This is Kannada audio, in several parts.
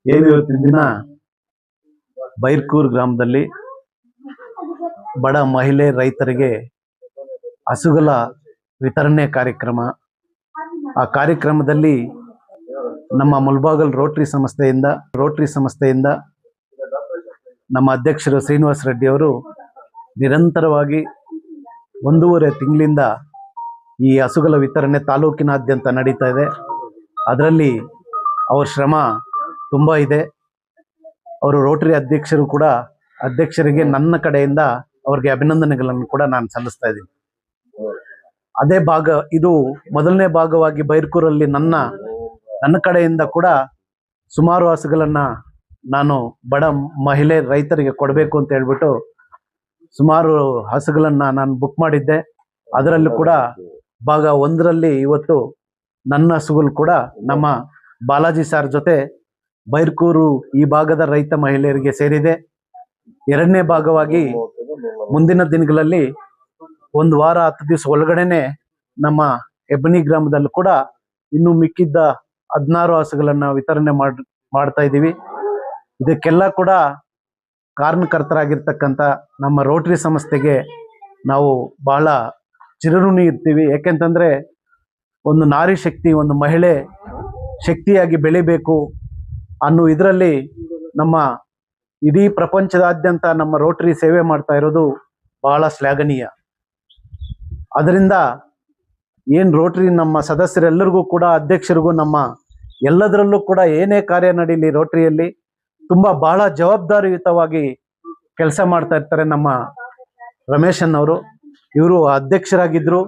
ಇವತ್ತಿನ ದಿನ ಬೈರ್ಕೂರು ಗ್ರಾಮದಲ್ಲಿ ಬಡ ಮಹಿಳೆ ರೈತರಿಗೆ ಹಸುಗಳ ವಿತರಣೆ ಕಾರ್ಯಕ್ರಮ. ಆ ಕಾರ್ಯಕ್ರಮದಲ್ಲಿ ನಮ್ಮ ಮುಲ್ಬಾಗಲ್ ರೋಟರಿ ಸಂಸ್ಥೆಯಿಂದ ನಮ್ಮ ಅಧ್ಯಕ್ಷರು ಶ್ರೀನಿವಾಸ ರೆಡ್ಡಿ ಅವರು ನಿರಂತರವಾಗಿ 1.5 ತಿಂಗಳಿಂದ ಈ ಹಸುಗಳ ವಿತರಣೆ ತಾಲೂಕಿನಾದ್ಯಂತ ನಡೀತಾ ಇದೆ. ಅದರಲ್ಲಿ ಅವರ ಶ್ರಮ ತುಂಬ ಇದೆ. ಅವರು ರೋಟರಿ ಅಧ್ಯಕ್ಷರಿಗೆ ನನ್ನ ಕಡೆಯಿಂದ ಅವ್ರಿಗೆ ಅಭಿನಂದನೆಗಳನ್ನು ಕೂಡ ನಾನು ಸಲ್ಲಿಸ್ತಾ ಇದ್ದೀನಿ. ಅದೇ ಇದು ಮೊದಲನೇ ಭಾಗವಾಗಿ ಬೈರ್ಕೂರಲ್ಲಿ ನನ್ನ ಕಡೆಯಿಂದ ಕೂಡ ಸುಮಾರು ಹಸುಗಳನ್ನು ನಾನು ಬಡ ಮಹಿಳೆ ರೈತರಿಗೆ ಕೊಡಬೇಕು ಅಂತ ಹೇಳ್ಬಿಟ್ಟು ಸುಮಾರು ಹಸುಗಳನ್ನು ನಾನು ಬುಕ್ ಮಾಡಿದ್ದೆ. ಅದರಲ್ಲೂ ಕೂಡ ಭಾಗ 1ರಲ್ಲಿ ಇವತ್ತು ನನ್ನ ಹಸುಗಳು ಕೂಡ ನಮ್ಮ ಬಾಲಾಜಿ ಸರ್ ಜೊತೆ ಬೈರ್ಕೂರು ಈ ಭಾಗದ ರೈತ ಮಹಿಳೆಯರಿಗೆ ಸೇರಿದೆ. 2ನೇ ಭಾಗವಾಗಿ ಮುಂದಿನ ದಿನಗಳಲ್ಲಿ 1 ವಾರ 10 ದಿವಸ ಒಳಗಡೆನೆ ನಮ್ಮ ಹೆಬ್ಬನಿ ಗ್ರಾಮದಲ್ಲೂ ಕೂಡ ಇನ್ನು ಮಿಕ್ಕಿದ್ದ 16 ಹಸುಗಳನ್ನು ವಿತರಣೆ ಮಾಡ್ತಾ ಇದ್ದೀವಿ. ಇದಕ್ಕೆಲ್ಲ ಕೂಡ ಕಾರಣಕರ್ತರಾಗಿರ್ತಕ್ಕಂಥ ನಮ್ಮ ರೋಟರಿ ಸಂಸ್ಥೆಗೆ ನಾವು ಬಹಳ ಚಿರಋಣಿ ಇರ್ತೀವಿ. ಯಾಕೆಂತಂದರೆ ಒಂದು ನಾರಿ ಶಕ್ತಿ, ಒಂದು ಮಹಿಳೆ ಶಕ್ತಿಯಾಗಿ ಬೆಳಿಬೇಕು ಅನ್ನೋ ಇದರಲ್ಲಿ ನಮ್ಮ ಇಡೀ ಪ್ರಪಂಚದಾದ್ಯಂತ ನಮ್ಮ ರೋಟರಿ ಸೇವೆ ಮಾಡ್ತಾ ಇರೋದು ಬಹಳ ಶ್ಲಾಘನೀಯ. ಅದರಿಂದ ಏನು ರೋಟರಿ ನಮ್ಮ ಸದಸ್ಯರೆಲ್ಲರಿಗೂ ಕೂಡ, ಅಧ್ಯಕ್ಷರಿಗೂ, ನಮ್ಮ ಎಲ್ಲದರಲ್ಲೂ ಕೂಡ ಏನೇ ಕಾರ್ಯ ನಡೀಲಿ ರೋಟರಿಯಲ್ಲಿ ಬಹಳ ಜವಾಬ್ದಾರಿಯುತವಾಗಿ ಕೆಲಸ ಮಾಡ್ತಾ ಇರ್ತಾರೆ. ನಮ್ಮ ರಮೇಶನ್ ಅವರು ಇವರು ಅಧ್ಯಕ್ಷರಾಗಿದ್ದರು,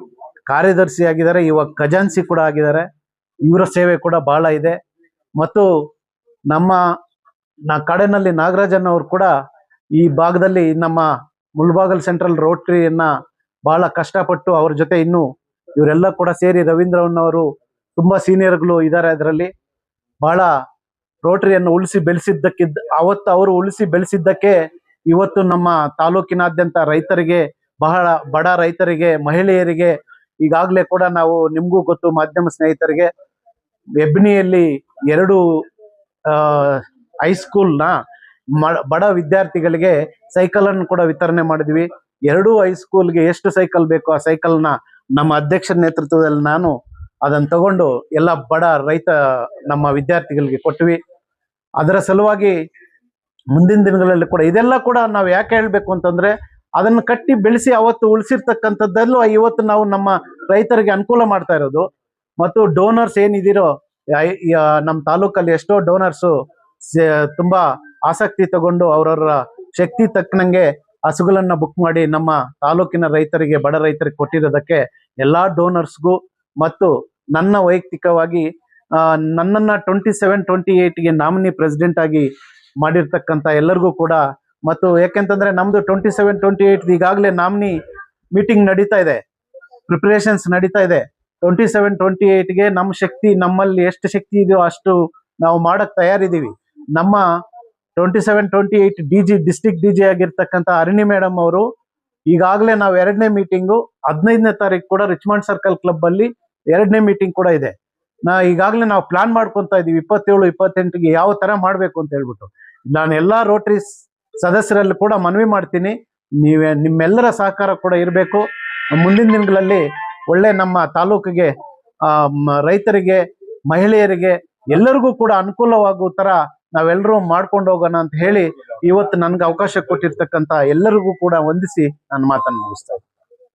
ಕಾರ್ಯದರ್ಶಿ ಆಗಿದ್ದಾರೆ, ಇವಾಗ ಖಜಾನ್ಸಿ ಕೂಡ ಆಗಿದ್ದಾರೆ. ಇವರ ಸೇವೆ ಕೂಡ ಬಹಳ ಇದೆ. ಮತ್ತು ನಮ್ಮ ಕಡೆನಲ್ಲಿ ನಾಗರಾಜನ್ ಅವರು ಕೂಡ ಈ ಭಾಗದಲ್ಲಿ ನಮ್ಮ ಮುಲ್ಬಾಗಲ್ ಸೆಂಟ್ರಲ್ ರೋಟರಿಯನ್ನ ಬಹಳ ಕಷ್ಟಪಟ್ಟು ಅವ್ರ ಜೊತೆ ಇವರೆಲ್ಲ ಕೂಡ ಸೇರಿ ರವೀಂದ್ರವನ್ನವರು ತುಂಬಾ ಸೀನಿಯರ್ಗಳು ಇದ್ದಾರೆ. ಅದರಲ್ಲಿ ಬಹಳ ರೋಟರಿಯನ್ನು ಉಳಿಸಿ ಅವತ್ತು ಅವರು ಉಳಿಸಿ ಬೆಳೆಸಿದ್ದಕ್ಕೆ ಇವತ್ತು ನಮ್ಮ ತಾಲೂಕಿನಾದ್ಯಂತ ರೈತರಿಗೆ, ಬಹಳ ಬಡ ರೈತರಿಗೆ, ಮಹಿಳೆಯರಿಗೆ, ಈಗಾಗಲೇ ಕೂಡ ನಾವು ನಿಮಗೂ ಗೊತ್ತು ಮಾಧ್ಯಮ ಸ್ನೇಹಿತರಿಗೆ, ಹೆಬ್ಬನಿಯಲ್ಲಿ 2 ಹೈಸ್ಕೂಲ್ನ ಬಡ ವಿದ್ಯಾರ್ಥಿಗಳಿಗೆ ಸೈಕಲನ್ನು ಕೂಡ ವಿತರಣೆ ಮಾಡಿದ್ವಿ. 2 ಹೈಸ್ಕೂಲ್ಗೆ ಎಷ್ಟು ಸೈಕಲ್ ಬೇಕೋ ಆ ಸೈಕಲ್ನ ನಮ್ಮ ಅಧ್ಯಕ್ಷರ ನೇತೃತ್ವದಲ್ಲಿ ನಾನು ಅದನ್ನು ತಗೊಂಡು ಎಲ್ಲ ಬಡ ರೈತ ನಮ್ಮ ವಿದ್ಯಾರ್ಥಿಗಳಿಗೆ ಕೊಟ್ವಿ. ಅದರ ಸಲುವಾಗಿ ಮುಂದಿನ ದಿನಗಳಲ್ಲಿ ಕೂಡ ಇದೆಲ್ಲ ಕೂಡ ನಾವು ಯಾಕೆ ಹೇಳಬೇಕು ಅಂತಂದ್ರೆ, ಅದನ್ನು ಕಟ್ಟಿ ಬೆಳೆಸಿ ಅವತ್ತು ಉಳಿಸಿರ್ತಕ್ಕಂಥದ್ದಲ್ಲೂ ಇವತ್ತು ನಾವು ನಮ್ಮ ರೈತರಿಗೆ ಅನುಕೂಲ ಮಾಡ್ತಾ ಇರೋದು. ಮತ್ತು ಡೋನರ್ಸ್ ಏನಿದಿರೋ ನಮ್ಮ ತಾಲೂಕಲ್ಲಿ ಎಷ್ಟೋ ಡೋನರ್ಸು ತುಂಬಾ ಆಸಕ್ತಿ ತಗೊಂಡು ಅವರವರ ಶಕ್ತಿ ತಕ್ಕನಂಗೆ ಹಸುಗಳನ್ನ ಬುಕ್ ಮಾಡಿ ನಮ್ಮ ತಾಲೂಕಿನ ರೈತರಿಗೆ, ಬಡ ರೈತರಿಗೆ ಕೊಟ್ಟಿರೋದಕ್ಕೆ ಎಲ್ಲಾ ಡೋನರ್ಸ್ಗೂ ಮತ್ತು ನನ್ನ ವೈಯಕ್ತಿಕವಾಗಿ ನನ್ನನ್ನ 27-28ಗೆ ನಾಮಿನಿ ಪ್ರೆಸಿಡೆಂಟ್ ಆಗಿ ಮಾಡಿರ್ತಕ್ಕಂಥ ಎಲ್ಲರಿಗೂ ಕೂಡ, ಮತ್ತು ಯಾಕೆಂತಂದ್ರೆ ನಮ್ದು 27-28 ಈಗಾಗಲೇ ನಾಮಿನಿ ಮೀಟಿಂಗ್ ನಡೀತಾ ಇದೆ, ಪ್ರಿಪರೇಷನ್ಸ್ ನಡೀತಾ ಇದೆ. 27-28ಗೆ ನಮ್ಮ ಶಕ್ತಿ, ನಮ್ಮಲ್ಲಿ ಎಷ್ಟು ಶಕ್ತಿ ಇದೆಯೋ ಅಷ್ಟು ನಾವು ಮಾಡಕ್ ತಯಾರಿದ್ದೀವಿ. ನಮ್ಮ 27-28 ಡಿಸ್ಟ್ರಿಕ್ಟ್ DG ಆಗಿರ್ತಕ್ಕಂಥ ಅರುಣಿ ಮೇಡಮ್ ಅವರು ಈಗಾಗಲೇ ನಾವು 2ನೇ ಮೀಟಿಂಗು 15ನೇ ತಾರೀಕು ಕೂಡ ರಿಚ್ಮಂಡ್ ಸರ್ಕಲ್ ಕ್ಲಬ್ ಅಲ್ಲಿ 2ನೇ ಮೀಟಿಂಗ್ ಕೂಡ ಇದೆ. ಈಗಾಗಲೇ ನಾವು ಪ್ಲಾನ್ ಮಾಡ್ಕೊತಾ ಇದೀವಿ 27-28ಗೆ ಯಾವ ತರ ಮಾಡ್ಬೇಕು ಅಂತ ಹೇಳ್ಬಿಟ್ಟು. ನಾನು ಎಲ್ಲಾ ರೋಟರಿ ಸದಸ್ಯರಲ್ಲಿ ಕೂಡ ಮನವಿ ಮಾಡ್ತೀನಿ, ನಿಮ್ಮೆಲ್ಲರ ಸಹಕಾರ ಕೂಡ ಇರಬೇಕು. ಮುಂದಿನ ದಿನಗಳಲ್ಲಿ ಒಳ್ಳೆ ನಮ್ಮ ತಾಲೂಕಿಗೆ, ರೈತರಿಗೆ, ಮಹಿಳೆಯರಿಗೆ ಎಲ್ಲರಿಗೂ ಕೂಡ ಅನುಕೂಲವಾಗುವ ತರ ನಾವೆಲ್ಲರೂ ಮಾಡ್ಕೊಂಡು ಹೋಗೋಣ ಅಂತ ಹೇಳಿ ಇವತ್ತು ನನ್ಗೆ ಅವಕಾಶ ಕೊಟ್ಟಿರ್ತಕ್ಕಂಥ ಎಲ್ಲರಿಗೂ ಕೂಡ ವಂದಿಸಿ ನನ್ನ ಮಾತನ್ನು ಮುಗಿಸ್ತಾ ಇದ್ದೀನಿ.